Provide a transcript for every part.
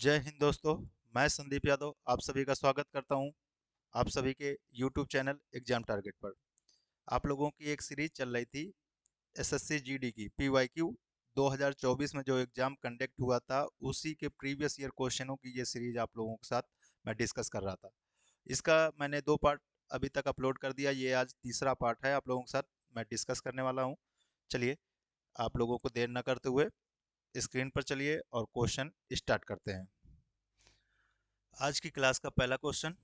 जय हिंद दोस्तों। मैं संदीप यादव आप सभी का स्वागत करता हूं आप सभी के YouTube चैनल एग्जाम टारगेट पर। आप लोगों की एक सीरीज चल रही थी एसएससी जीडी की PYQ 2024 में जो एग्जाम कंडक्ट हुआ था उसी के प्रीवियस ईयर क्वेश्चनों की ये सीरीज आप लोगों के साथ मैं डिस्कस कर रहा था। इसका मैंने 2 पार्ट अभी तक अपलोड कर दिया, ये आज तीसरा पार्ट है आप लोगों के साथ मैं डिस्कस करने वाला हूँ। चलिए आप लोगों को देर न करते हुए स्क्रीन पर चलिए और क्वेश्चन स्टार्ट करते हैं। आज की क्लास का पहला क्वेश्चन,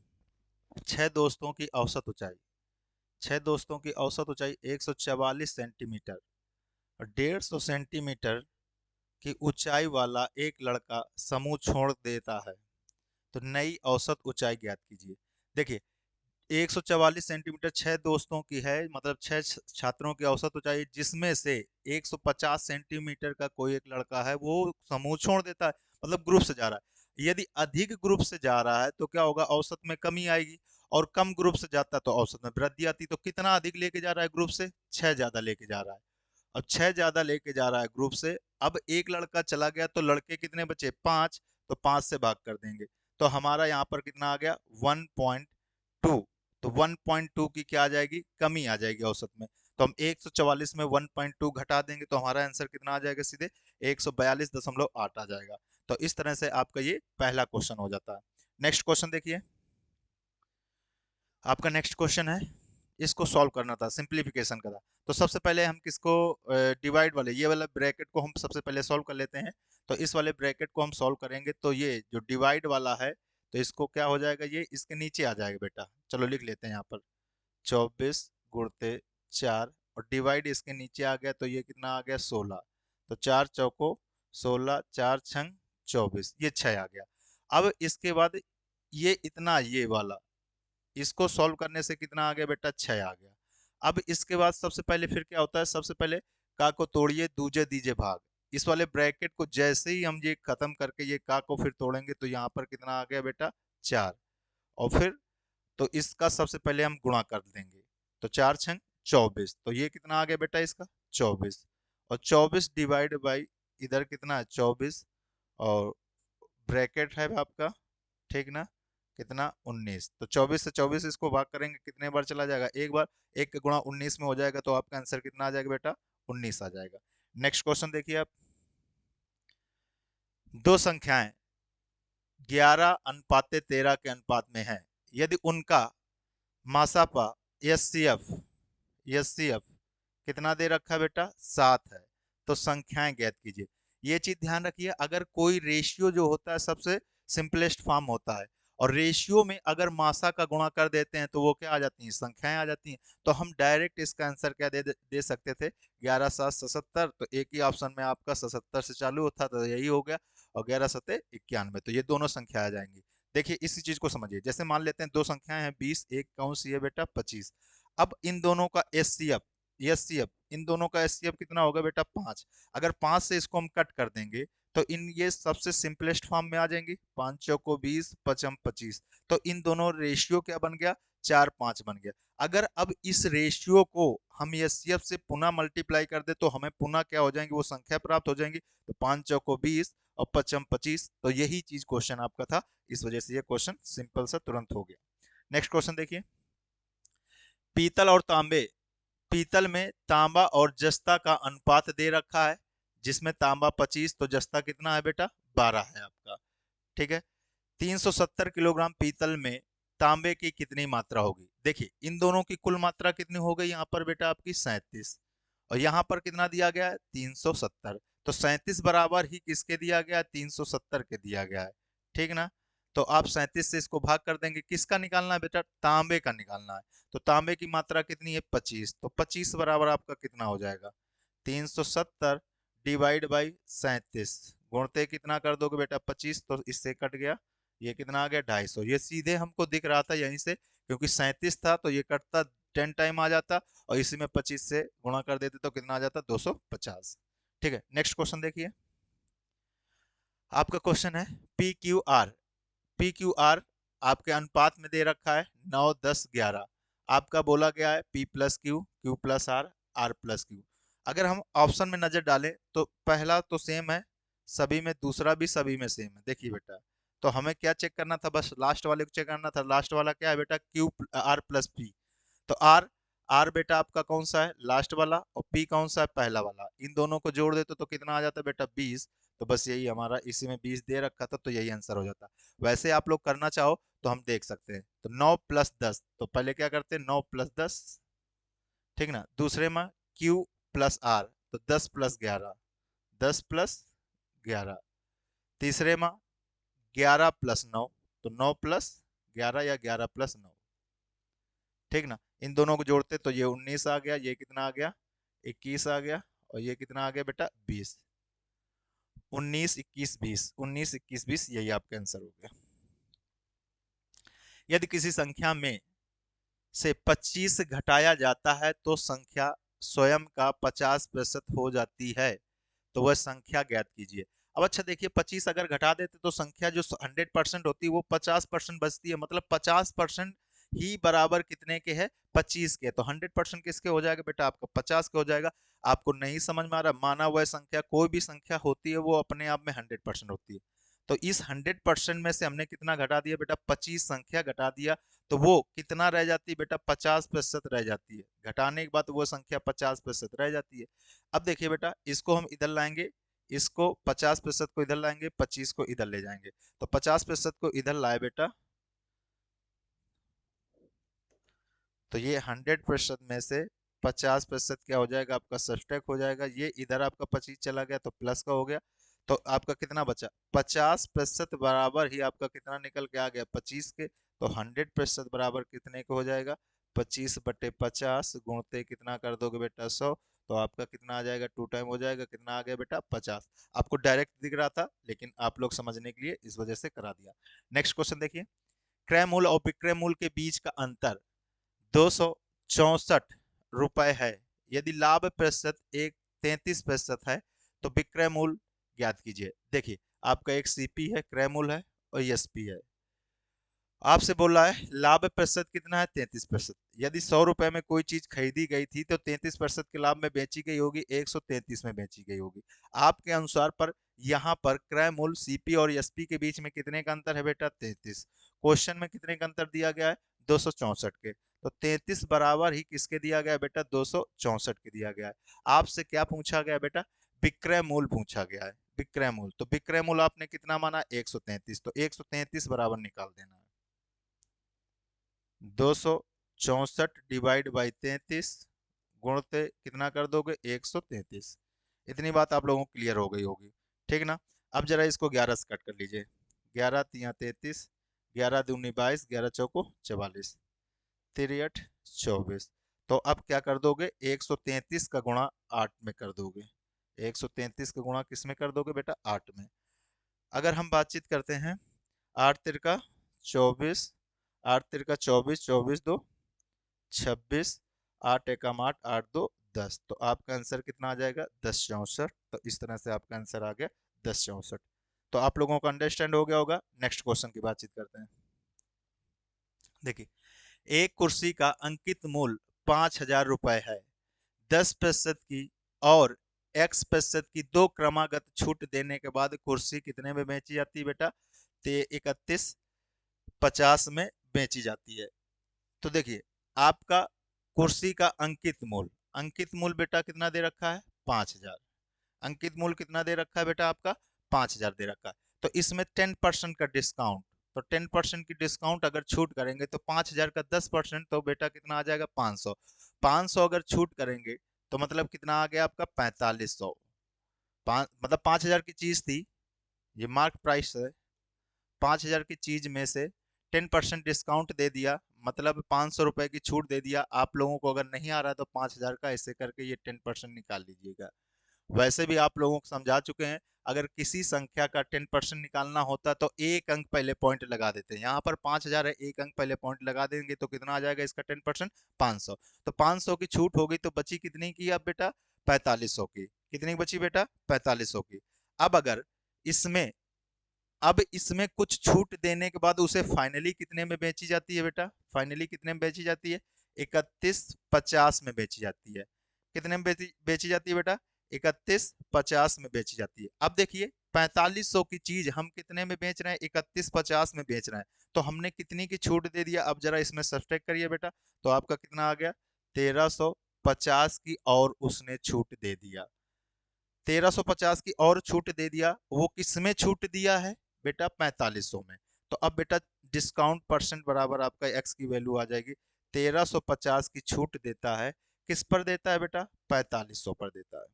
छह दोस्तों की औसत ऊंचाई। छह दोस्तों की औसत ऊंचाई 144 सेंटीमीटर और 150 सेंटीमीटर की ऊंचाई वाला एक लड़का समूह छोड़ देता है, तो नई औसत ऊंचाई ज्ञात कीजिए। देखिए 144 सेंटीमीटर छह दोस्तों की है, मतलब छह छात्रों की औसत ऊंचाई, जिसमें से 150 सेंटीमीटर का कोई एक लड़का है वो समूह छोड़ देता है, मतलब ग्रुप से जा रहा है। यदि अधिक ग्रुप से जा रहा है तो क्या होगा, औसत में कमी आएगी, और कम ग्रुप से जाता तो औसत में वृद्धि आती। तो कितना अधिक लेके जा रहा है ग्रुप से, छह ज्यादा लेके जा रहा है। अब छह ज्यादा लेके जा रहा है ग्रुप से, अब एक लड़का चला गया तो लड़के कितने बचे, पांच, तो पांच से भाग कर देंगे तो हमारा यहाँ पर कितना आ गया, 1.2। तो 1.2 की क्या आ जाएगी, कमी आ जाएगी औसत में। तो हम 144 में 1.2 घटा देंगे तो हमारा आंसर कितना आ जाएगा, सीधे 142.8 आ जाएगा। तो इस तरह से आपका ये पहला क्वेश्चन हो जाता है। नेक्स्ट क्वेश्चन देखिए, आपका नेक्स्ट क्वेश्चन है, इसको सॉल्व करना था, सिंप्लीफिकेशन का था। तो सबसे पहले हम किसको, डिवाइड वाले ये वाला ब्रैकेट को हम सबसे पहले सॉल्व कर लेते हैं। तो इस वाले ब्रैकेट को हम सॉल्व करेंगे तो ये जो डिवाइड वाला है तो इसको क्या हो जाएगा, ये इसके नीचे आ जाएगा बेटा। चलो लिख लेते हैं यहाँ पर 24 गुणते 4, और डिवाइड इसके नीचे आ गया तो ये कितना आ गया, 16। तो 4 चौको 16, 4 छंग 24, ये 6 आ गया। अब इसके बाद ये इतना, ये वाला इसको सॉल्व करने से कितना आ गया बेटा, 6 आ गया। अब इसके बाद सबसे पहले फिर क्या होता है, सबसे पहले का को तोड़िए दूजे दीजे भाग। इस वाले ब्रैकेट को जैसे ही हम ये खत्म करके ये का को फिर तोड़ेंगे तो यहाँ पर कितना आ गया बेटा, 4। और फिर तो इसका सबसे पहले हम गुणा कर देंगे, तो 4 छंग 24, तो ये कितना आ गया बेटा इसका, 24। और 24 डिवाइड बाई इधर कितना है, 24, और ब्रैकेट है आपका, ठीक ना, कितना, 19। तो 24 से 24 इसको भाग करेंगे कितने बार चला जाएगा, एक बार। एक गुणा 19 में हो जाएगा तो आपका आंसर कितना आ जाएगा बेटा, 19 आ जाएगा। नेक्स्ट क्वेश्चन देखिए आप, दो संख्याएं 11:13 के अनुपात में है, यदि उनका मासापा एस सी एफ कितना दे रखा है बेटा, 7 है, तो संख्याएं ज्ञात कीजिए। ये चीज ध्यान रखिए, अगर कोई रेशियो जो होता है सबसे सिंपलेस्ट फॉर्म होता है, और रेशियो में अगर मासा का गुणा कर देते हैं तो वो क्या आ जाती हैं, संख्याएं आ जाती हैं। तो हम डायरेक्ट इसका आंसर क्या दे सकते थे, 11×7 = 77। तो एक ही ऑप्शन में आपका 77 से चालू होता तो यही हो गया, और 11×7 = 91, तो ये दोनों संख्या आ जाएंगी। देखिए इसी चीज को समझिए, जैसे मान लेते हैं दो संख्याएं हैं 20, एक कौन सी है बेटा, 25। अब इन दोनों का एस सी एफ इन दोनों का एस सी एफ कितना होगा बेटा, 5। अगर 5 से इसको हम कट कर देंगे तो इन ये सबसे सिंपलेस्ट फॉर्म में आ जाएंगे, 5 चौको 20, 5 25। तो इन दोनों रेशियो क्या बन गया, 4:5 बन गया। अगर अब इस रेशियो को हम एस सी एफ से पुनः मल्टीप्लाई कर दे तो हमें पुनः क्या हो जाएंगे, वो संख्या प्राप्त हो जाएंगी। तो 5 चौको 20 और 5 25, तो यही चीज क्वेश्चन आपका था, इस वजह से ये क्वेश्चन सिंपल सा तुरंत हो गया। नेक्स्ट क्वेश्चन देखिए, पीतल और तांबे, पीतल में तांबा और जस्ता का अनुपात दे रखा है, जिसमें तांबा 25 तो जस्ता कितना है बेटा, 12 है आपका, ठीक है। 370 किलोग्राम पीतल में तांबे की कितनी मात्रा होगी। देखिए इन दोनों की कुल मात्रा कितनी हो गई यहाँ पर बेटा आपकी, 37, और यहाँ पर कितना दिया गया है, 370। तो 37 बराबर ही किसके दिया गया है, 370 के दिया गया है, ठीक ना। तो आप 37 से इसको भाग कर देंगे, किसका निकालना है बेटा, तांबे का निकालना है। तो तांबे की मात्रा कितनी है, 25, तो 25 बराबर आपका कितना हो जाएगा, 370 डिवाइड बाई 37, गुणते कितना कर दोगे बेटा, 25, तो इससे कट गया, ये कितना आ गया, 250। ये सीधे हमको दिख रहा था यहीं से, क्योंकि 37 था तो ये कटता 10 टाइम आ जाता, और इसी में 25 से गुणा कर देते तो कितना आ जाता, 250। ठीक है, नेक्स्ट क्वेश्चन देखिए, आपका क्वेश्चन है पी क्यू आर आपके अनुपात में दे रखा है 9 10 11। आपका बोला गया है P plus Q, Q plus R, R plus Q. अगर हम ऑप्शन में नजर डालें तो पहला तो सेम है सभी में, दूसरा भी सभी में सेम है। देखिए बेटा तो हमें क्या चेक करना था, बस लास्ट वाले को चेक करना था। लास्ट वाला क्या है बेटा, क्यू आर प्लस पी। तो आर, आर बेटा आपका कौन सा है, लास्ट वाला, और पी कौन सा है, पहला वाला। इन दोनों को जोड़ देते तो कितना आ जाता है बेटा, 20। तो बस यही हमारा, इसी में 20 दे रखा था, तो यही आंसर हो जाता। वैसे आप लोग करना चाहो तो हम देख सकते हैं। तो 9 प्लस 10, तो पहले क्या करते हैं, 9 प्लस 10, ठीक ना। दूसरे में Q प्लस आर, तो 10 प्लस 11, 10 प्लस 11। तीसरे में 11 प्लस 9, तो 9 प्लस 11 या 11 प्लस 9, ठीक ना। इन दोनों को जोड़ते तो ये 19 आ गया, ये कितना आ गया, 21 आ गया, और ये कितना आ गया बेटा, 20। 19 21 20, 19 21 20, यही आपका आंसर हो गया। यदि किसी संख्या में से 25 घटाया जाता है तो संख्या स्वयं का 50% हो जाती है, तो वह संख्या ज्ञात कीजिए। अब अच्छा देखिए, 25 अगर घटा देते तो संख्या जो 100% होती है वो 50% बचती है, मतलब 50% ही बराबर कितने के है, 25 के। तो 100% किसके हो जाएगा बेटा, आपका 50 के हो जाएगा। आपको नहीं समझ में आ रहा, माना वह संख्या, कोई भी संख्या होती है वो अपने आप में 100% होती है। तो इस 100% में से हमने कितना घटा दिया बेटा, 25 संख्या घटा दिया, तो वो कितना रह जाती है बेटा, 50% रह जाती है। घटाने के बाद वो संख्या 50% रह जाती है। अब देखिए बेटा, इसको हम इधर लाएंगे, इसको 50% को इधर लाएंगे, 25 को इधर ले जाएंगे। तो 50% को इधर लाए बेटा, तो ये 100% में से 50% क्या हो जाएगा, आपका सब्ट्रैक्ट हो जाएगा। ये इधर आपका 25 चला गया तो प्लस का हो गया। तो आपका कितना बचा, 50% बराबर ही आपका कितना निकल के आ गया, 25 के। तो 100% बराबर कितने को हो जाएगा, 25/50, गुणते कितना कर दोगे बेटा, 100। तो आपका कितना आ जाएगा, 2 टाइम हो जाएगा, कितना आ गया बेटा, 50। आपको डायरेक्ट दिख रहा था, लेकिन आप लोग समझने के लिए इस वजह से करा दिया। नेक्स्ट क्वेश्चन देखिए, क्रय मूल्य और विक्रय मूल्य के बीच का अंतर 264 रुपए है। यदि लाभ प्रतिशत एक 33% है तो विक्रय मूल्य ज्ञात कीजिए। देखिए, आपका एक सीपी है, क्रय मूल्य है, और एसपी है। आपसे बोल रहा है लाभ प्रतिशत कितना है, 33%। यदि 100 रुपए में कोई चीज खरीदी गई थी तो 33% के लाभ में बेची गई होगी, 133 में बेची गई होगी। आपके अनुसार पर यहाँ पर क्रय मूल्य सीपी और एसपी के बीच में कितने का अंतर है बेटा, 33। क्वेश्चन में कितने का अंतर दिया गया है, 264 के। तो 33 बराबर ही किसके दिया गया बेटा, 264 के दिया गया है। आपसे क्या पूछा गया बेटा, विक्रय मूल्य पूछा गया है, विक्रय मूल्य। तो विक्रय मूल्य आपने कितना माना, 133, तो 133 बराबर निकाल देना है। 264 डिवाइड बाई 33, गुणते कितना कर दोगे, 133। इतनी बात आप लोगों को क्लियर हो गई होगी, ठीक ना। अब जरा इसको 11 से कट कर लीजिए, 11 तिया 33, 11 दूनी 22, 11 चौको 44, 3 24। तो अब क्या कर दोगे, 133 का गुणा 8 में कर दोगे। 133 का गुणा किस में कर दोगे बेटा, 8 में। अगर हम बातचीत करते हैं, 8 तिरका 24, 8 तिरका 24, 24 दो 26, 8 एकम 8, 8 दो 10। तो आपका आंसर कितना आ जाएगा, 1064। तो इस तरह से आपका आंसर आ गया 1064। तो आप लोगों को अंडरस्टैंड हो गया होगा। नेक्स्ट क्वेश्चन की बातचीत करते हैं। देखिए, एक कुर्सी का अंकित मूल्य 5,000 रुपए है। 10% की और X% की दो क्रमागत छूट देने के बाद कुर्सी कितने में बेची जाती है बेटा, 3150 में बेची जाती है। तो देखिए, आपका कुर्सी का अंकित मूल्य बेटा कितना दे रखा है, 5,000। अंकित मूल्य कितना दे रखा है बेटा, आपका 5,000 दे रखा है। तो इसमें 10% का डिस्काउंट, तो 10% की डिस्काउंट अगर छूट करेंगे तो 5,000 का 10%, तो बेटा कितना आ जाएगा, 500। 500 अगर छूट करेंगे तो मतलब कितना आ गया आपका, 4500। मतलब 5,000 की चीज थी, ये मार्क प्राइस है। 5,000 की चीज में से 10% डिस्काउंट दे दिया, मतलब 500 रुपए की छूट दे दिया। आप लोगों को अगर नहीं आ रहा तो 5,000 का ऐसे करके ये 10% निकाल लीजिएगा। वैसे भी आप लोगों को समझा चुके हैं, अगर किसी संख्या का 10% निकालना होता तो एक अंक पहले पॉइंट लगा देते हैं। यहाँ पर 5,000 है, एक अंक पहले पॉइंट लगा देंगे तो कितना आ जाएगा इसका 10%, 500। तो 500 की छूट हो गई तो बची कितनी की अब बेटा, 4500 की। कितनी बची बेटा, 4500 की। अब अगर इसमें अब इसमें कुछ छूट देने के बाद उसे फाइनली कितने में बेची जाती है बेटा, फाइनली कितने में बेची जाती है, 3150 में बेची जाती है। कितने में बेची जाती है बेटा, 3150 में बेची जाती है। अब देखिए, 4500 की चीज हम कितने में बेच रहे हैं, 3150 में बेच रहे हैं। तो हमने कितनी की छूट दे दिया, अब जरा इसमें सब्ट्रैक्ट करिए बेटा, तो आपका कितना आ गया, 1350 की और उसने छूट दे दिया। 1350 की और छूट दे दिया, वो किसमें छूट दिया है बेटा, 4500 में। तो अब बेटा डिस्काउंट परसेंट बराबर आपका एक्स की वैल्यू आ जाएगी, 1350 की छूट देता है, किस पर देता है बेटा, 4500 पर देता है।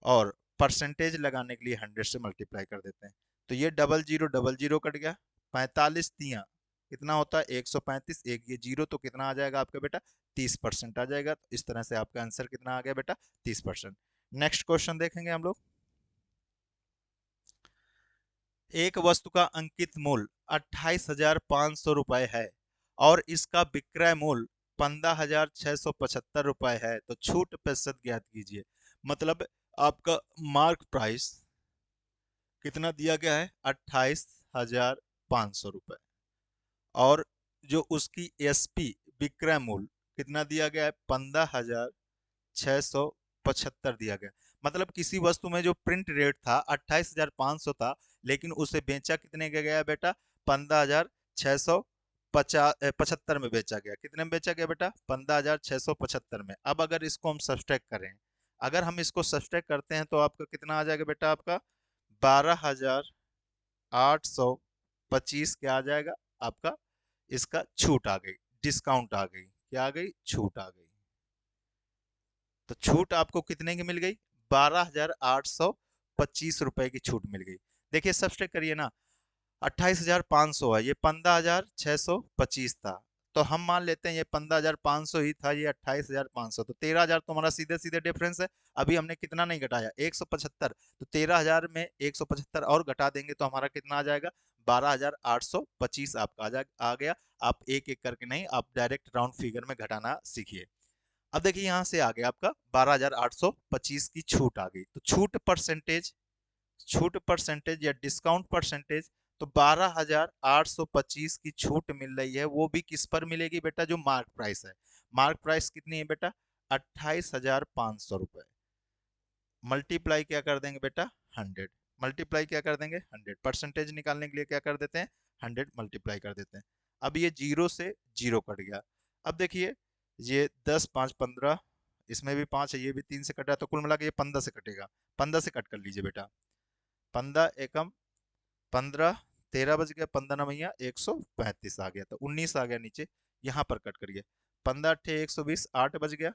और परसेंटेज लगाने के लिए 100 से मल्टीप्लाई कर देते हैं, तो ये डबल जीरो कट गया, 45 तिया कितना होता है 135, एक ये जीरो तो कितना आ जाएगा आपका बेटा, 30% आ जाएगा। तो इस तरह से आपका आंसर कितना आ गया बेटा, 30%। नेक्स्ट क्वेश्चन देखेंगे हम लोग। एक वस्तु का अंकित मूल्य 28,500 रुपए है और इसका विक्रय मूल्य 15,675 रुपए है, तो छूट प्रतिशत ज्ञात कीजिए। मतलब आपका मार्क प्राइस कितना दिया गया है, 28,500 रुपए, और जो उसकी एसपी विक्रय मूल्य कितना दिया गया है, 15,675 दिया गया। मतलब किसी वस्तु में जो प्रिंट रेट था 28,500 था, लेकिन उसे बेचा कितने का गया बेटा, 15,675 में बेचा गया। कितने में बेचा गया बेटा, 15,675 में। अब अगर इसको हम सब्सट्रैक्ट करें, अगर हम इसको सब्सट्रैक्ट करते हैं तो आपका कितना आ जाएगा बेटा, आपका 12,825 क्या आ जाएगा आपका, इसका छूट आ गई, डिस्काउंट आ गई, क्या आ गई, छूट आ गई। तो छूट आपको कितने की मिल गई, 12,825 रुपए की छूट मिल गई। देखिए सब्सट्रैक्ट करिए ना, 28,500 है, ये 15,625 था, तो हम मान लेते हैं ये 15,500 ही था, ये 28,500, तो 13,000 तो हमारा सीधे सीधे डिफरेंस है। अभी हमने कितना नहीं घटाया, 175, तो 13,000 में 175 और घटा देंगे तो हमारा कितना आ जाएगा, 12,825 आपका आ गया। आप एक एक करके नहीं, आप डायरेक्ट राउंड फिगर में घटाना सीखिए। अब देखिए यहां से आ गया आपका 12,825 की छूट आ गई, तो छूट परसेंटेज या डिस्काउंट परसेंटेज, तो 12,825 की छूट मिल रही है, वो भी किस पर मिलेगी बेटा, जो मार्क प्राइस है। मार्क प्राइस कितनी है बेटा, 28,500 रुपए, मल्टीप्लाई क्या कर देंगे बेटा, 100, मल्टीप्लाई क्या कर देंगे 100, परसेंटेज निकालने के लिए क्या कर देते हैं, 100 मल्टीप्लाई कर देते हैं। अब ये जीरो से जीरो कट गया। अब देखिए ये 10 5 15, इसमें भी 5 है, ये भी 3 से कटा, तो कुल मिला के ये 15 से कटेगा, 15 से कट कर लीजिए बेटा, 15 एकम 15, 13 बज गया, 15 नवैया 135 आ गया, तो 19 आ गया नीचे, यहाँ पर कट करिए, 15 अट्ठे 120, 8 बज गया,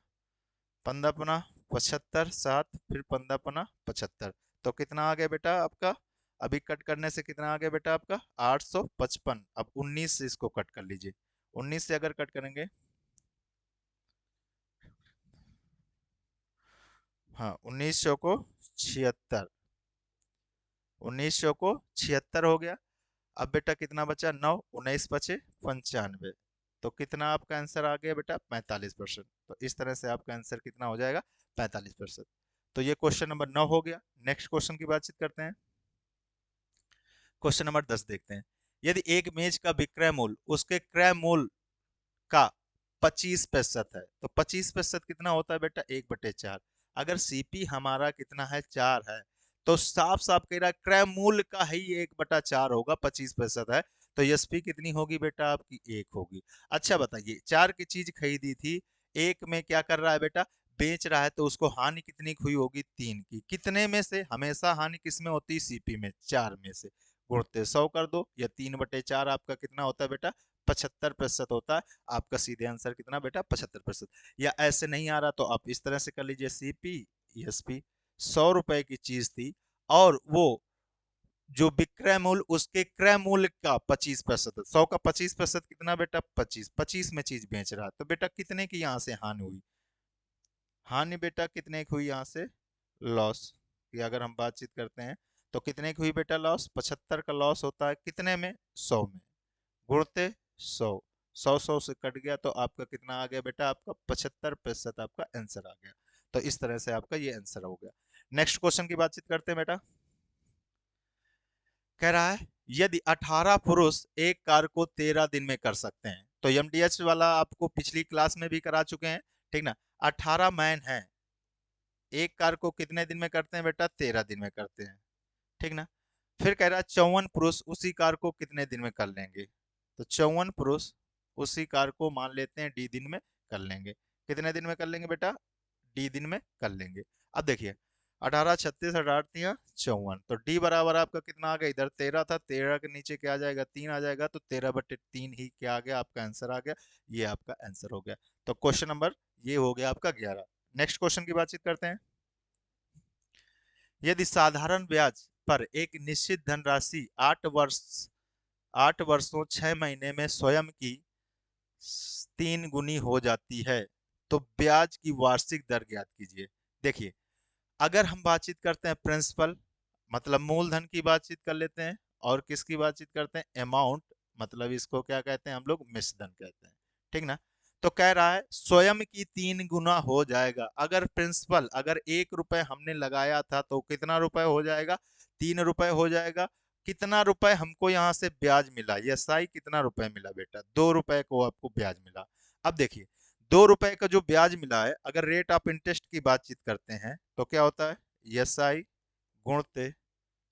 15 पुनः 75, 7 फिर 15 पुनः 75, तो कितना आ गया बेटा आपका, अभी कट करने से कितना आ गया बेटा आपका 855। अब 19 से इसको कट कर लीजिए, 19 से अगर कट करेंगे, हाँ 1900 को 76, 1900 को 76 हो गया। अब बेटा कितना बचा, 9 19 बचे 95, तो कितना आपका आंसर आ गया बेटा, 45%। तो इस तरह से आपका आंसर कितना हो जाएगा, 45%। तो ये क्वेश्चन नंबर 9 हो गया। नेक्स्ट क्वेश्चन की बातचीत करते हैं। क्वेश्चन नंबर 10 देखते हैं। यदि एक मेज का विक्रय मूल्य उसके क्रय मूल्य का 25% है, तो 25% कितना होता है बेटा, 1/4। अगर सीपी हमारा कितना है, 4 है, तो साफ साफ कह रहा है क्रय मूल्य का ही 1/4 होगा, 25% है, तो एसपी कितनी होगी बेटा आपकी, 1 होगी। अच्छा बताइए, 4 की चीज खरीदी थी, एक में क्या कर रहा है बेटा, बेच रहा है, तो उसको हानि कितनी हुई होगी, 3 की। कितने में से, हमेशा हानि किस में होती है, सीपी में, 4 में से। गुणते 100 कर दो, या 3/4 आपका कितना होता है बेटा, 75% होता है। आपका सीधे आंसर कितना बेटा, 75%। या ऐसे नहीं आ रहा तो आप इस तरह से कर लीजिए, सीपी एसपी, 100 रुपए की चीज थी, और वो जो विक्रय मूल्य उसके क्रय मूल्य का 25%, 100 का 25% कितना बेटा, 25, 25 में चीज बेच रहा है, तो बेटा कितने की यहाँ से हानि हुई, हानि बेटा कितने की हुई यहाँ से, लॉस की अगर हम बातचीत करते हैं, तो कितने की हुई बेटा लॉस, 75 का लॉस होता है कितने में, 100 में, गुणते 100, 100 से कट गया, तो आपका कितना आ गया बेटा, आपका 75% आपका आंसर आ गया। तो इस तरह से आपका ये आंसर हो गया। नेक्स्ट क्वेश्चन की बातचीत करते हैं बेटा। कह रहा है यदि 18 पुरुष एक कार्य को 13 दिन में कर सकते हैं, तो एमडीएच वाला आपको पिछली क्लास में भी करा चुके हैं, ठीक ना। 18 मैन हैं, एक कार्य को कितने दिन में करते हैं बेटा, 13 दिन में करते हैं, ठीक ना। फिर कह रहा है 54 पुरुष उसी कार को कितने दिन में कर लेंगे। तो 54 पुरुष उसी कार को मान लेते हैं डी दिन में कर लेंगे। कितने दिन में कर लेंगे बेटा, डी दिन में कर लेंगे। अब देखिए 18 36 18 54, तो डी बराबर आपका कितना आ गया, इधर 13 था, 13 के नीचे क्या आ जाएगा 3 आ जाएगा, तो 13/3 ही क्या आ गया आपका आंसर आ गया। ये आपका आंसर हो गया। तो क्वेश्चन नंबर ये हो गया आपका 11। नेक्स्ट क्वेश्चन की बातचीत करते हैं। यदि साधारण ब्याज पर एक निश्चित धनराशि 8 वर्षों 6 महीने में स्वयं की 3 गुनी हो जाती है, तो ब्याज की वार्षिक दर ज्ञात कीजिए। देखिए अगर हम बातचीत करते हैं प्रिंसिपल मतलब मूलधन की बातचीत कर लेते हैं, और किसकी बातचीत करते हैं, अमाउंट मतलब इसको क्या कहते हैं हम लोग, मिश्रधन कहते हैं। ठीक ना। तो कह रहा है स्वयं की 3 गुना हो जाएगा। अगर प्रिंसिपल अगर 1 रुपए हमने लगाया था तो कितना रुपए हो जाएगा, 3 रुपए हो जाएगा। कितना रुपए हमको यहाँ से ब्याज मिला, यस आई कितना रुपए मिला बेटा, 2 रुपए को आपको ब्याज मिला। अब देखिए 2 रुपए का जो ब्याज मिला है, अगर रेट ऑफ इंटरेस्ट की बातचीत करते हैं तो क्या होता है, एस आई गुणते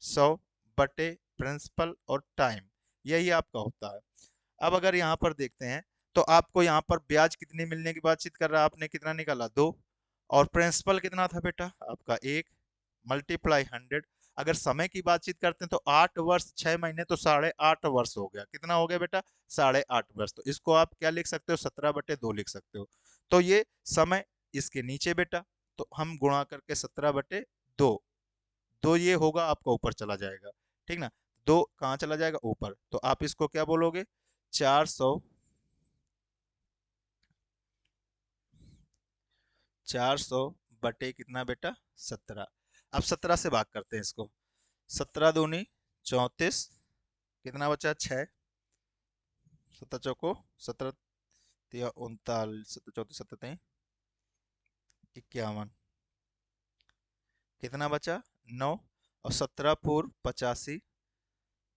100 बटे प्रिंसिपल और टाइम, यही आपका होता है। अब अगर यहाँ पर देखते हैं तो आपको यहाँ पर ब्याज कितनी मिलने की बातचीत कर रहा है, आपने कितना निकाला 2, और प्रिंसिपल कितना था बेटा आपका 1, मल्टीप्लाई 100। अगर समय की बातचीत करते हैं तो 8 वर्ष 6 महीने तो 8.5 वर्ष हो गया, कितना हो गया बेटा 8.5 वर्ष। तो इसको आप क्या लिख सकते हो, 17/2 लिख सकते हो। तो ये समय इसके नीचे बेटा, तो हम गुणा करके 17/2, 2 ये होगा आपका ऊपर चला जाएगा। ठीक ना, 2 कहाँ चला जाएगा ऊपर, तो आप इसको क्या बोलोगे 400, 400 बटे कितना बेटा 17। अब 17 से भाग करते हैं इसको, 17 दूनी 34, कितना बचा 6, 17 चौको 17 39, 17 34 17 51, कितना बचा 9, और 17 पूर्व 85,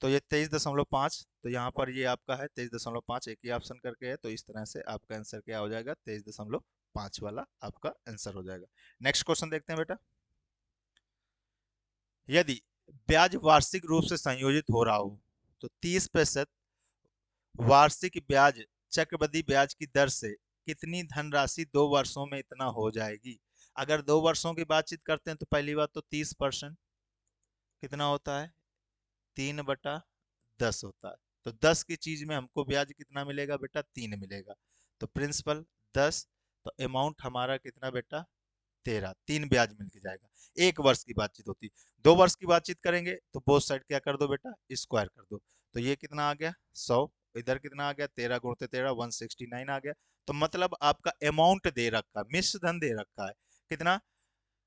तो ये 23.5, तो यहाँ पर ये आपका है 23.5, एक ही ऑप्शन करके है, तो इस तरह से आपका आंसर क्या हो जाएगा 23.5 वाला आपका आंसर हो जाएगा। नेक्स्ट क्वेश्चन देखते हैं बेटा। यदि ब्याज वार्षिक रूप से संयोजित हो रहा हो तो 30% वार्षिक ब्याज चक्रवृद्धि ब्याज की दर से कितनी धनराशि 2 वर्षों में इतना हो जाएगी। अगर 2 वर्षों की बातचीत करते हैं तो पहली बात तो 30% कितना होता है 3/10 होता है। तो 10 की चीज में हमको ब्याज कितना मिलेगा बेटा 3 मिलेगा। तो प्रिंसिपल 10, तो अमाउंट हमारा कितना बेटा 13, 3 ब्याज मिल के जाएगा। 1 वर्ष की बातचीत होती, 2 वर्ष की बातचीत करेंगे तो बोथ साइड क्या कर दो बेटा स्क्वायर कर दो। तो ये कितना आ गया 100, इधर कितना आ गया 13 × 13 169 आ गया। तो मतलब आपका अमाउंट दे रखा है, मिश्र धन दे रखा है कितना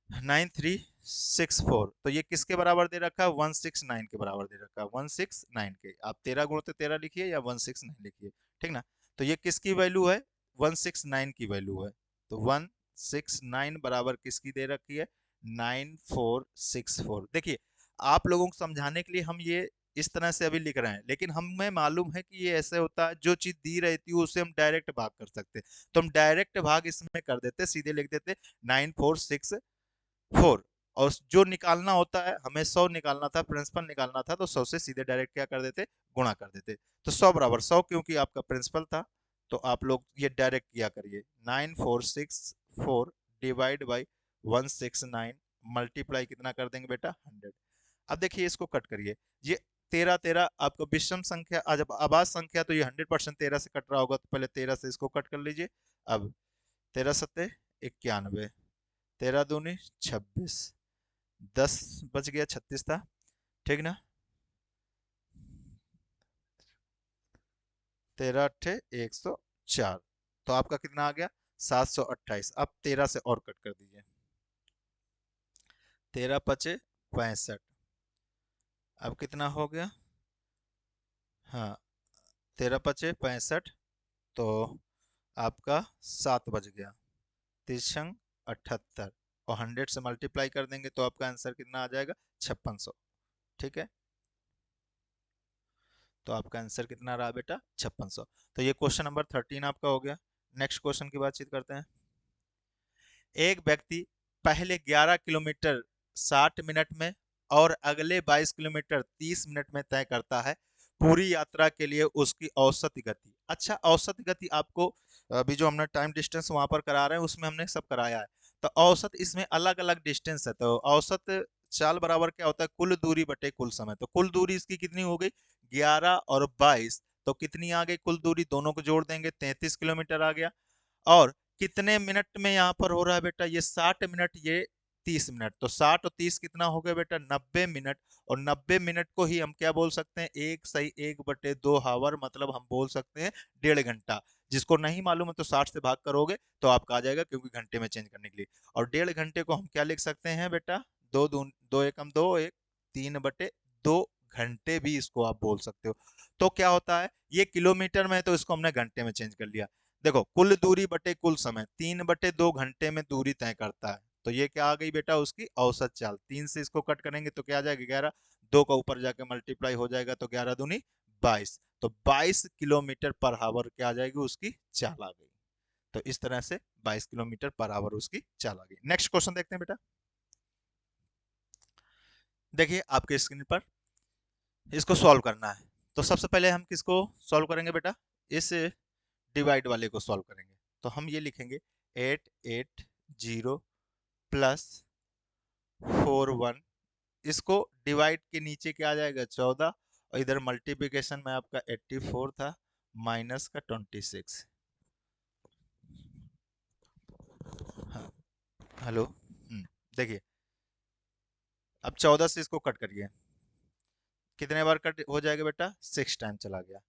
9364, तो ये किसके बराबर दे रखा है 169 के बराबर दे रखा है, 169 के। आप 13 × 13 लिखिए या 169 लिखिए। ठीक ना। तो ये किसकी वैल्यू है 169 की वैल्यू है। तो 169 बराबर किसकी दे रखी है 9464। देखिए आप लोगों को समझाने के लिए हम ये इस तरह से अभी लिख रहे हैं, लेकिन हमें मालूम है कि ये ऐसे होता है जो चीज दी रहती है उसे हम डायरेक्ट भाग कर सकते हैं, तो हम डायरेक्ट भाग इसमें कर देते, सीधे लिख देते 9464। और जो निकालना होता है हमें 100 निकालना था, प्रिंसिपल निकालना था, तो 100 से सीधे डायरेक्ट क्या कर देते गुणा कर देते। तो 100 बराबर 100 क्योंकि आपका प्रिंसिपल था, तो आप लोग ये डायरेक्ट किया करिए 9464 डिवाइड बाई 169 मल्टीप्लाई कितना कर देंगे बेटा 100। अब देखिए इसको कट करिए, ये 13 13 आपको विषम संख्या, जब आवाज संख्या तो ये 100% 13 से कट रहा होगा, तो पहले 13 से इसको कट कर लीजिए। अब 13 सत्ते 91, 13 दूनी 26, 10 बच गया 36 था। ठीक ना, 13 × 8 = 104, तो आपका कितना आ गया 728। अब 13 से और कट कर दीजिए, 13 × 5 = 65, अब कितना हो गया, हाँ 13 × 5 = 65, तो आपका 7 बच गया, 3 × 78, और 100 से मल्टीप्लाई कर देंगे तो आपका आंसर कितना आ जाएगा 5600। ठीक है, तो आपका आंसर कितना रहा बेटा 5600। तो ये क्वेश्चन नंबर 13 आपका हो गया। नेक्स्ट क्वेश्चन की बातचीत करते हैं। एक व्यक्ति पहले 11 किलोमीटर 60 मिनट में और अगले 22 किलोमीटर 30 मिनट में तय करता है। पूरी यात्रा के लिए उसकी औसत गति। अच्छा, औसत गति आपको अभी जो हमने टाइम डिस्टेंस वहां पर करा रहे हैं उसमें हमने सब कराया है। तो औसत इसमें अलग अलग डिस्टेंस है, तो औसत चाल बराबर क्या होता है, कुल दूरी बटे कुल समय। तो कुल दूरी इसकी कितनी हो गई, 11 और 22, तो कितनी आ गई कुल दूरी, दोनों को जोड़ देंगे 33 किलोमीटर आ गया। और कितने मिनट में यहाँ पर हो रहा है बेटा, ये 60 मिनट, ये 30 मिनट, तो 60 और 30 कितना हो गया बेटा, 90 मिनट। और 90 मिनट को ही हम क्या बोल सकते हैं, 1/1/2 हावर, मतलब हम बोल सकते हैं 1.5 घंटा। जिसको नहीं मालूम है तो 60 से भाग करोगे तो आपका आ जाएगा, क्योंकि घंटे में चेंज करने के लिए। और 1.5 घंटे को हम क्या लिख सकते हैं बेटा, दो दो दो एकम दो, एक 3/2 घंटे भी इसको आप बोल सकते हो। तो क्या होता है, ये किलोमीटर में है तो इसको हमने घंटे में चेंज कर लिया। देखो, कुल दूरी बटे कुल समय, 3/2 घंटे में दूरी तय करता है। तो ये क्या आ गई बेटा, उसकी औसत चाल। 3 से इसको कट करेंगे तो क्या आ जाएगा, 11, 2 का ऊपर जाके मल्टीप्लाई हो जाएगा तो 11 दूनी 22, तो 22 किलोमीटर पर हावर क्या आ जाएगी, उसकी चाल आ गई। तो इस तरह से 22 किलोमीटर पर आवर उसकी चाल आ गई। नेक्स्ट क्वेश्चन देखते हैं बेटा। देखिए आपके स्क्रीन पर, इसको सॉल्व करना है। तो सबसे पहले हम किसको सॉल्व करेंगे बेटा, इस डिवाइड वाले को सॉल्व करेंगे। तो हम ये लिखेंगे 880 प्लस 41, इसको डिवाइड के नीचे क्या आ जाएगा, 14, और इधर मल्टीप्लिकेशन में आपका 84 था, माइनस का 26। हाँ, हेलो। देखिए, अब 14 से इसको कट करिए, कितने बार कट हो जाएगा बेटा, 6 टाइम चला गया।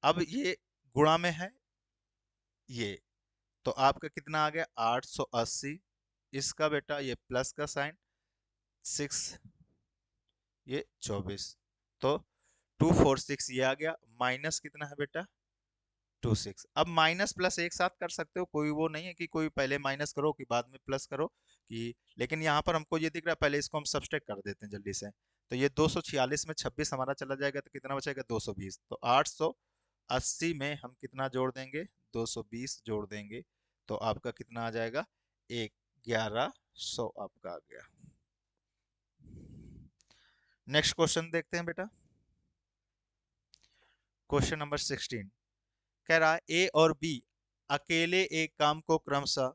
अब ये गुणा में है ये, तो आपका कितना आ गया, 880। इसका बेटा ये प्लस का साइन, 6, ये 24, तो 246 ये आ गया, माइनस कितना है बेटा, 26। अब माइनस प्लस एक साथ कर सकते हो, कोई वो नहीं है कि कोई पहले माइनस करो कि बाद में प्लस करो कि, लेकिन यहाँ पर हमको ये दिख रहा है, पहले इसको हम सब्सट्रैक्ट कर देते हैं जल्दी से। तो ये 246 में 26 हमारा चला जाएगा तो कितना बचेगा, 220। तो 880 में हम कितना जोड़ देंगे, 220 जोड़ देंगे, तो आपका कितना आ जाएगा, 1100 आपका आ गया। नेक्स्ट क्वेश्चन देखते हैं बेटा, क्वेश्चन नंबर 16 कह रहा है ए और बी अकेले एक काम को क्रमशः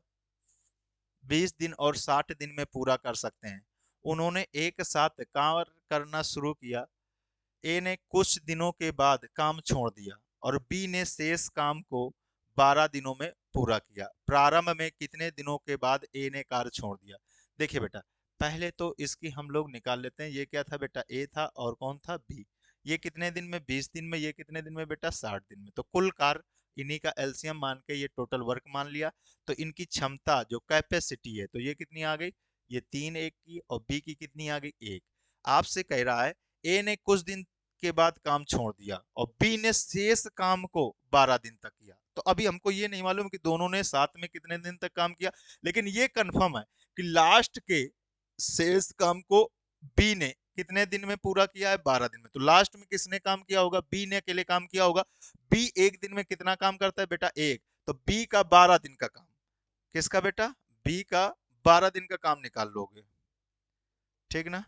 20 दिन और 60 दिन में पूरा कर सकते हैं। उन्होंने एक साथ कार्य करना शुरू किया। ए ने कुछ दिनों के बाद काम छोड़ दिया और बी ने शेष काम को 12 दिनों में पूरा किया। प्रारंभ में कितने दिनों के बाद ए ने कार्य छोड़ दिया। देखिए बेटा, पहले तो इसकी हम लोग निकाल लेते हैं। ये क्या था बेटा, ए था, और कौन था, बी। ये कितने दिन में, 20 दिन में, ये कितने दिन में बेटा, 60 दिन में। तो कुल कार्य इन्हीं का एलसीएम मान के ये टोटल वर्क मान लिया। तो इनकी क्षमता जो कैपेसिटी है, तो ये कितनी आ गई, ये 3 एक की, और बी की कितनी आ गई, 1। आपसे कह रहा है ए ने कुछ दिन के बाद काम छोड़ दिया और बी ने शेष काम को 12 दिन तक किया। तो अभी हमको ये नहीं मालूम कि दोनों ने साथ में कितने दिन तक काम किया, लेकिन ये कंफर्म है कि लास्ट के शेष काम को बी ने कितने दिन में पूरा किया है, 12 दिन में। तो लास्ट में किसने काम किया होगा, बी ने अकेले काम किया होगा। बी एक दिन में कितना काम करता है बेटा, एक। तो बी का 12 दिन का काम, किसका बेटा, बी का 12 दिन का काम निकाल लोगे, ठीक ना।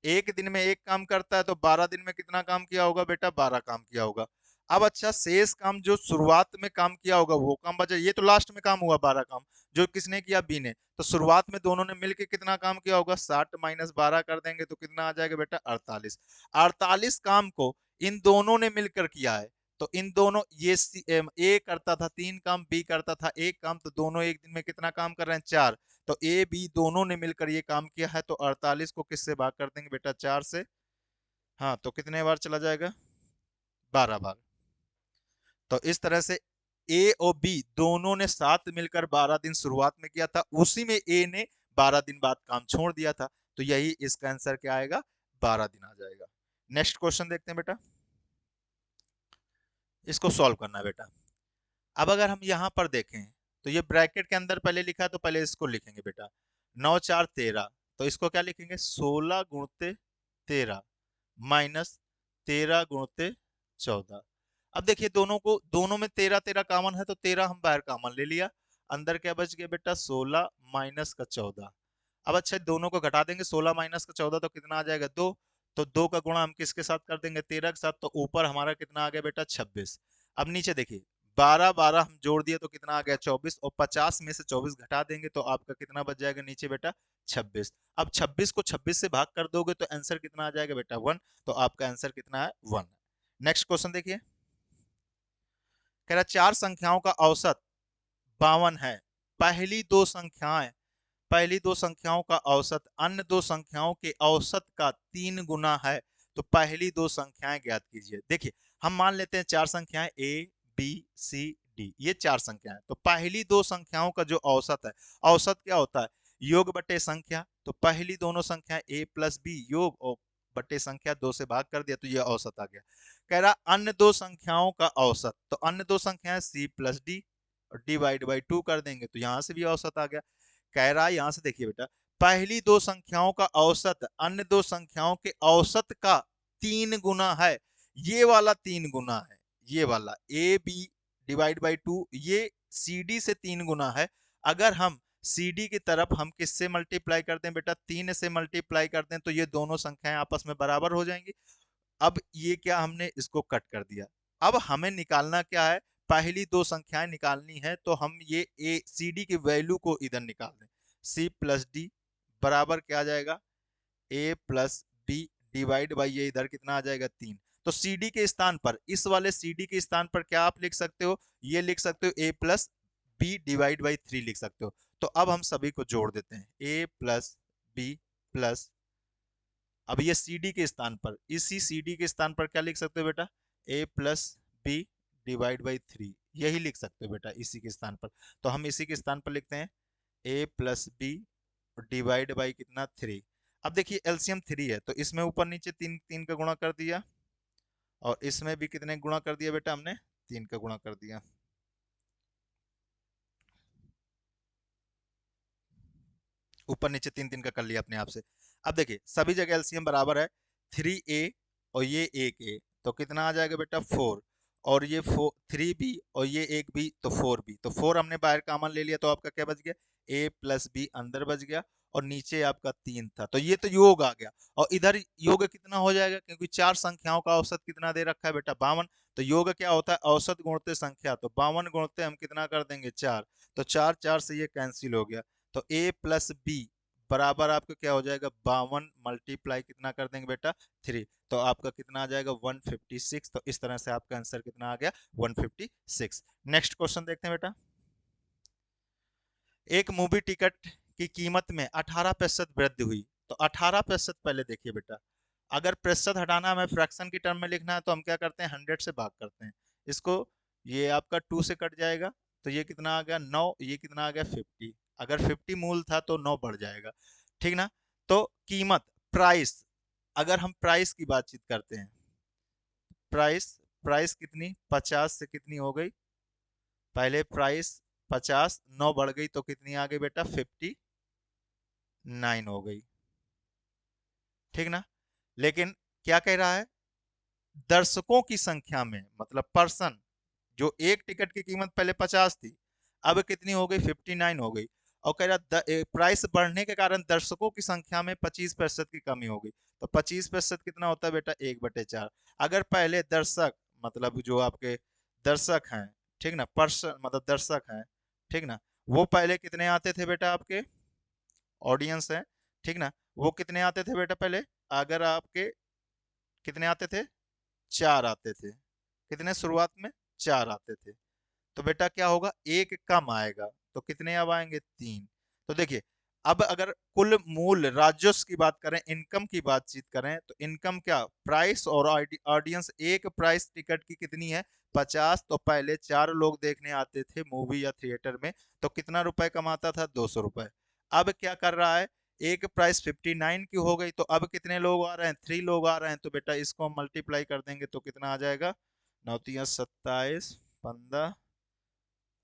एक दिन में एक काम करता है तो 12 दिन में कितना काम किया होगा बेटा, 12 काम किया होगा। अब अच्छा, शेष काम जो शुरुआत में काम किया होगा वो काम बचा, ये तो लास्ट में काम हुआ 12 काम, जो किसने किया, बी ने। तो शुरुआत में दोनों ने मिलकर कितना काम किया होगा, 60 माइनस 12 कर देंगे तो कितना आ जाएगा बेटा, 48। 48 काम को इन दोनों ने मिलकर किया है। तो इन दोनों, ये ए करता था 3 काम, बी करता था 1 काम, तो दोनों एक दिन में कितना काम कर रहे हैं, 4। तो ए बी दोनों ने मिलकर ये काम किया है। तो 48 को किससे भाग कर देंगे बेटा, 4 से। हाँ, तो कितने बार चला जाएगा, 12 बार। तो इस तरह से ए और बी दोनों ने साथ मिलकर 12 दिन शुरुआत में किया था, उसी में ए ने 12 दिन बाद काम छोड़ दिया था। तो यही इसका आंसर क्या आएगा, 12 दिन आ जाएगा। नेक्स्ट क्वेश्चन देखते हैं बेटा, इसको सॉल्व करना है बेटा। अब अगर हम यहां पर देखें तो ये ब्रैकेट के अंदर पहले लिखा है, तो पहले इसको लिखेंगे बेटा, 9 4 13। तो इसको क्या लिखेंगे, 16 गुणते 13 माइनस 13 गुणते 14। अब देखिए, दोनों में 13 13 कॉमन है, तो 13 हम बाहर कॉमन ले लिया। अंदर क्या बच गया बेटा, 16 माइनस का 14। अब अच्छा, दोनों को घटा देंगे, 16 माइनस का 14 तो कितना आ जाएगा, 2। तो 2 का गुणा हम किसके साथ कर देंगे, 13 के साथ। तो ऊपर हमारा कितना आ गया बेटा, 26। अब नीचे देखिए, 12 12 हम जोड़ दिए तो कितना आ गया, 24। और 50 में से 24 घटा देंगे तो आपका कितना बच जाएगा नीचे बेटा, 26। अब 26 को 26 से भाग कर दोगे तो आंसर कितना आ जाएगा बेटा, 1। तो आपका आंसर कितना है, 1। नेक्स्ट क्वेश्चन देखिए, कह रहा चार संख्याओं का औसत 52 है। पहली दो संख्याएं पहली दो संख्याओं का औसत अन्य दो संख्याओं के औसत का 3 गुना है। तो पहली दो संख्याएं ज्ञात कीजिए। देखिए, हम मान लेते हैं चार संख्याएं ए बी सी डी, ये चार संख्याएं। तो पहली दो संख्याओं का जो औसत है, औसत क्या होता है, योग बटे संख्या। तो पहली दोनों संख्या ए प्लस बी, योग और बटे संख्या, 2 से भाग कर दिया तो ये औसत आ गया। कह रहा अन्य दो संख्याओं का औसत, तो अन्य दो संख्याएं सी प्लस डी, और डिवाइड बाई 2 कर देंगे तो यहां से भी औसत आ गया। कह रहा है यहां से देखिए बेटा, पहली दो संख्याओं का औसत अन्य दो संख्याओं के औसत का 3 गुना है। ये वाला 3 गुना है, ये वाला ए बी डिवाइड बाई 2, ये सी डी से 3 गुना है। अगर हम सी डी की तरफ हम किससे मल्टीप्लाई कर दें बेटा, 3 से मल्टीप्लाई कर दें तो ये दोनों संख्याएं आपस में बराबर हो जाएंगी। अब ये क्या, हमने इसको कट कर दिया। अब हमें निकालना क्या है, पहली दो संख्याएं निकालनी है। तो हम ये ए सी डी की वैल्यू को इधर निकाल दें। सी प्लस डी बराबर क्या आ जाएगा, ए प्लस बी डिवाइड बाई ये इधर कितना आ जाएगा, 3। तो सी डी के स्थान पर, इस वाले सी डी के स्थान पर क्या आप लिख सकते हो, ये लिख सकते हो ए प्लस बी डिवाइड बाई 3 लिख सकते हो। तो अब हम सभी को जोड़ देते हैं, ए प्लस बी प्लस, अब ये सी डी के स्थान पर, इसी सी डी के स्थान पर क्या लिख सकते हो बेटा, ए प्लस बी डिवाइड बाई 3, यही लिख सकते हो बेटा इसी के स्थान पर। तो हम इसी के स्थान पर लिखते हैं ए प्लस बी डिवाइड बाई कितना, 3। अब देखिए एलसीएम 3 है, तो इसमें ऊपर नीचे तीन तीन का गुणा कर दिया, और इसमें भी कितने गुणा कर दिया बेटा, हमने 3 का गुणा कर दिया। ऊपर नीचे तीन तीन का कर लिया अपने आप से। अब देखिए सभी जगह एलसीएम बराबर है, 3a और ये एक ए, तो कितना आ जाएगा बेटा, 4। और ये 3b और ये एक बी, तो 4b। तो 4 हमने बाहर कॉमन ले लिया तो आपका क्या बच गया, a प्लस बी अंदर बच गया, और नीचे आपका 3 था। तो ये तो योग आ गया। और इधर योग कितना हो जाएगा, क्योंकि चार संख्याओं का औसत कितना दे रखा है बेटा, 52। तो योग क्या होता है, औसत गुणते संख्या। तो 52 गुणते हम कितना कर देंगे, 4। तो 4 4 से ये कैंसिल हो गया। तो a प्लस बी बराबर आपका क्या हो जाएगा, 52 मल्टीप्लाई कितना कर देंगे बेटा, 3। तो आपका कितना आ जाएगा, 156। तो इस तरह से आपका आंसर कितना आ गया, 156। नेक्स्ट क्वेश्चन देखते हैं बेटा, एक मूवी टिकट की कीमत में 18% वृद्धि हुई। तो 18% पहले देखिए बेटा, अगर प्रतिशत हटाना हमें फ्रैक्शन की टर्म में लिखना है तो हम क्या करते हैं, 100 से भाग करते हैं इसको। ये आपका 2 से कट जाएगा तो ये कितना आ गया, 9। ये कितना आ गया, 50। अगर 50 मूल था तो 9 बढ़ जाएगा, ठीक ना। तो कीमत, प्राइस, अगर हम प्राइस की बातचीत करते हैं, प्राइस प्राइस कितनी, 50 से कितनी हो गई, पहले प्राइस 50, 9 बढ़ गई तो कितनी आ गई बेटा, 59 हो गई, ठीक ना। लेकिन क्या कह रहा है, दर्शकों की संख्या में, मतलब पर्सन, जो एक टिकट की कीमत पहले 50 थी, अब कितनी हो गई, 59 हो गई। और कह रहा प्राइस बढ़ने के कारण दर्शकों की संख्या में 25% की कमी हो गई। तो 25% कितना होता है बेटा, 1/4। अगर पहले दर्शक, मतलब जो आपके दर्शक हैं, ठीक ना, पर्सन मतलब दर्शक हैं, ठीक ना, वो पहले कितने आते थे बेटा, आपके ऑडियंस है, ठीक ना, वो कितने आते थे बेटा पहले, अगर आपके कितने आते थे, 4 आते थे। कितने शुरुआत में, 4 आते थे। तो बेटा क्या होगा, एक कम आएगा, तो कितने अब आएंगे, 3। तो देखिए, अब अगर कुल मूल राजस्व की बात करें, इनकम की बातचीत करें, तो इनकम क्या, प्राइस और ऑडियंस, एक प्राइस टिकट की कितनी है, 50। तो पहले 4 लोग देखने आते थे मूवी या थिएटर में, तो कितना रुपए कमाता था, 200 रुपए। अब क्या कर रहा है, एक प्राइस 59 की हो गई, तो अब कितने लोग आ रहे हैं, 3 लोग आ रहे हैं। तो बेटा इसको हम मल्टीप्लाई कर देंगे तो कितना आ जाएगा, 9×3 = 27, 15,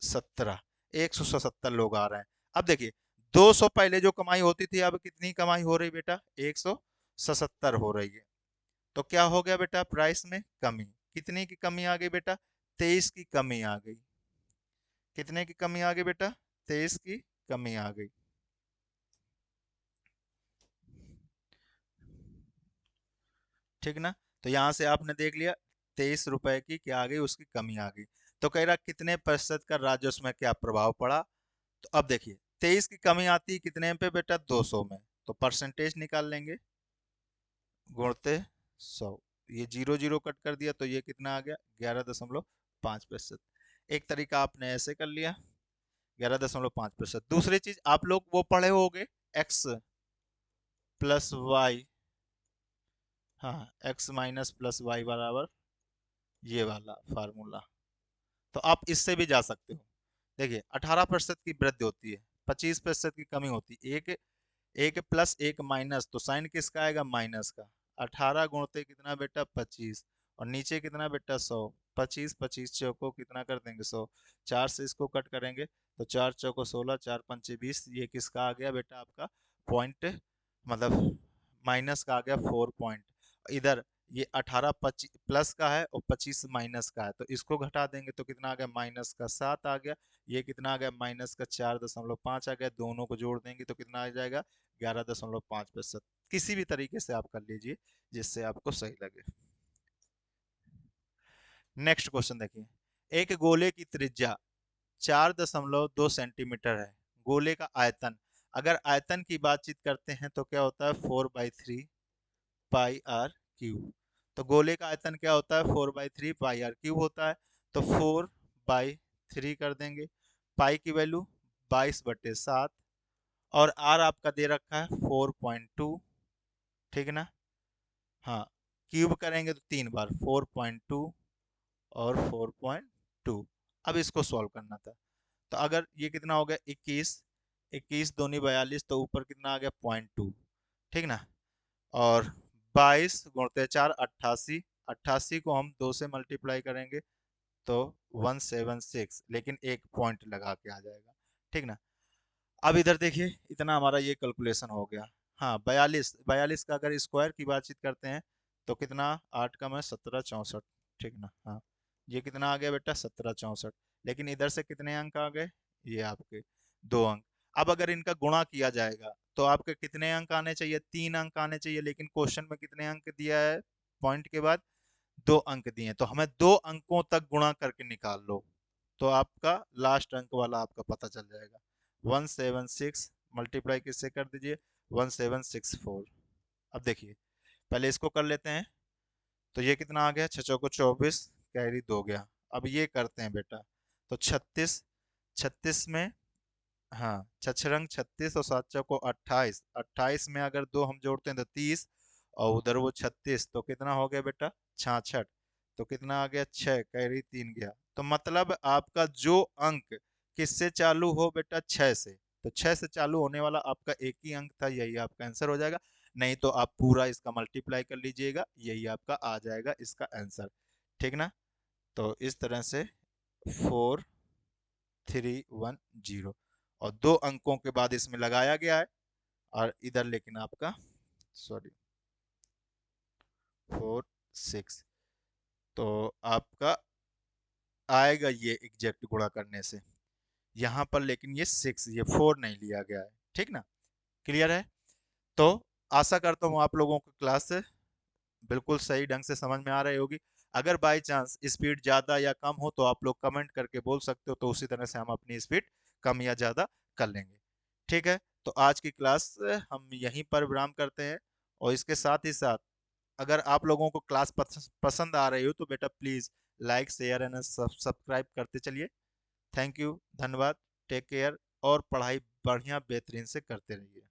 17, 177 लोग आ रहे हैं। अब देखिए, 200 पहले जो कमाई होती थी, अब कितनी कमाई हो रही बेटा, 177 हो रही है। तो क्या हो गया बेटा, प्राइस में कमी। कितने की कमी आ गई बेटा, 23 की कमी आ गई। कितने की कमी आ गई बेटा, 23 की कमी आ गई। ठीक ना। तो यहाँ से आपने देख लिया 23 रुपए की क्या आ गई, उसकी कमी आ गई। तो कह रहा कितने प्रतिशत का राजस्व में क्या प्रभाव पड़ा। तो अब देखिए 23 की कमी आती है कितने पे बेटा, 200 में। तो परसेंटेज निकाल लेंगे, गुणते 100। ये जीरो जीरो कट कर दिया तो ये कितना आ गया, 11.5%। एक तरीका आपने ऐसे कर लिया, 11.5%। दूसरी चीज आप लोग वो पढ़े होगे, एक्स प्लस वाई, हाँ एक्स माइनस प्लस वाई बराबर ये वाला फार्मूला। तो आप इससे भी जा सकते हो। देखिए 18% की वृद्धि होती है, 25% की कमी होती है। एक एक प्लस एक माइनस, तो साइन किसका आएगा, माइनस का। 18 गुणते कितना बेटा, 25। और नीचे कितना बेटा, 100। 25 25 चौको कितना कर देंगे, 100। 4 से इसको कट करेंगे तो 4 चौको 16, 4 पंचे 20। ये किसका आ गया बेटा, आपका पॉइंट, मतलब माइनस का आ गया 4 पॉइंट। इधर ये 18 25 प्लस का है और 25 माइनस का है, तो इसको घटा देंगे तो कितना आ गया, माइनस का 7 आ गया। ये कितना आ गया, माइनस का 4.5 आ गया। दोनों को जोड़ देंगे तो कितना आ जाएगा, 11.5%। किसी भी तरीके से आप कर लीजिए जिससे आपको सही लगे। नेक्स्ट क्वेश्चन देखिए, एक गोले की त्रिज्या 4.2 सेंटीमीटर है। गोले का आयतन, अगर आयतन की बातचीत करते हैं तो क्या होता है, 4/3 पाई आर क्यूब। तो गोले का आयतन क्या होता है, 4/3 पाई आर क्यूब होता है। तो 4/3 कर देंगे। पाई की वैल्यू 22/7, और आर आपका दे रखा है 4.2, ठीक है ना। हाँ, क्यूब करेंगे तो 3 बार, 4.2 और 4.2। अब इसको सॉल्व करना था। तो अगर ये कितना हो गया, 21, 21 दूनी 42, तो ऊपर कितना आ गया, 0.2, ठीक ना। और 22 × 4 88, 88 को हम 2 से मल्टीप्लाई करेंगे तो 176, लेकिन एक पॉइंट लगा के आ जाएगा, ठीक ना। अब इधर देखिए इतना हमारा ये कैलकुलेशन हो गया। हाँ 42, 42 का अगर स्क्वायर की बातचीत करते हैं तो कितना, 8 का मैं 1764, ठीक ना। हाँ, ये कितना आ गया बेटा, 1764। लेकिन इधर से कितने अंक आ गए, ये आपके 2 अंक। अब अगर इनका गुणा किया जाएगा तो आपके कितने अंक आने चाहिए, 3 अंक आने चाहिए। लेकिन क्वेश्चन में कितने अंक दिया है, पॉइंट के बाद 2 अंक दिए हैं, तो हमें 2 अंकों तक गुणा करके निकाल लो तो आपका लास्ट अंक वाला आपका पता चल जाएगा। 176 मल्टीप्लाई किससे कर दीजिए, 1764। अब देखिए पहले इसको कर लेते हैं। तो ये कितना आ गया, 6 को 24, कैरी 2 गया। अब ये करते हैं बेटा, तो 36, 36 में, हाँ 6 रंग 36 और 7 चौको 28, 28 में अगर 2 हम जोड़ते हैं तो 30, और उधर वो 36, तो कितना हो गया बेटा, 66। तो कितना आ गया, 6 कैरी 3 गया। तो मतलब आपका जो अंक किससे चालू हो बेटा, 6 से। तो 6 से चालू होने वाला आपका एक ही अंक था, यही आपका आंसर हो जाएगा। नहीं तो आप पूरा इसका मल्टीप्लाई कर लीजिएगा, यही आपका आ जाएगा इसका आंसर, ठीक ना। तो इस तरह से 4310, और 2 अंकों के बाद इसमें लगाया गया है। और इधर लेकिन आपका, सॉरी, 46, तो आपका आएगा ये एग्जैक्ट गुणा करने से यहाँ पर। लेकिन ये 6, ये 4 नहीं लिया गया है, ठीक ना। क्लियर है। तो आशा करता हूँ आप लोगों को क्लास बिल्कुल सही ढंग से समझ में आ रही होगी। अगर बाय चांस स्पीड ज़्यादा या कम हो तो आप लोग कमेंट करके बोल सकते हो, तो उसी तरह से हम अपनी स्पीड कम या ज़्यादा कर लेंगे, ठीक है। तो आज की क्लास हम यहीं पर विराम करते हैं। और इसके साथ ही साथ अगर आप लोगों को क्लास पसंद आ रही हो तो बेटा please like share and subscribe करते चलिए। थैंक यू, धन्यवाद, टेक केयर, और पढ़ाई बढ़िया बेहतरीन से करते रहिए।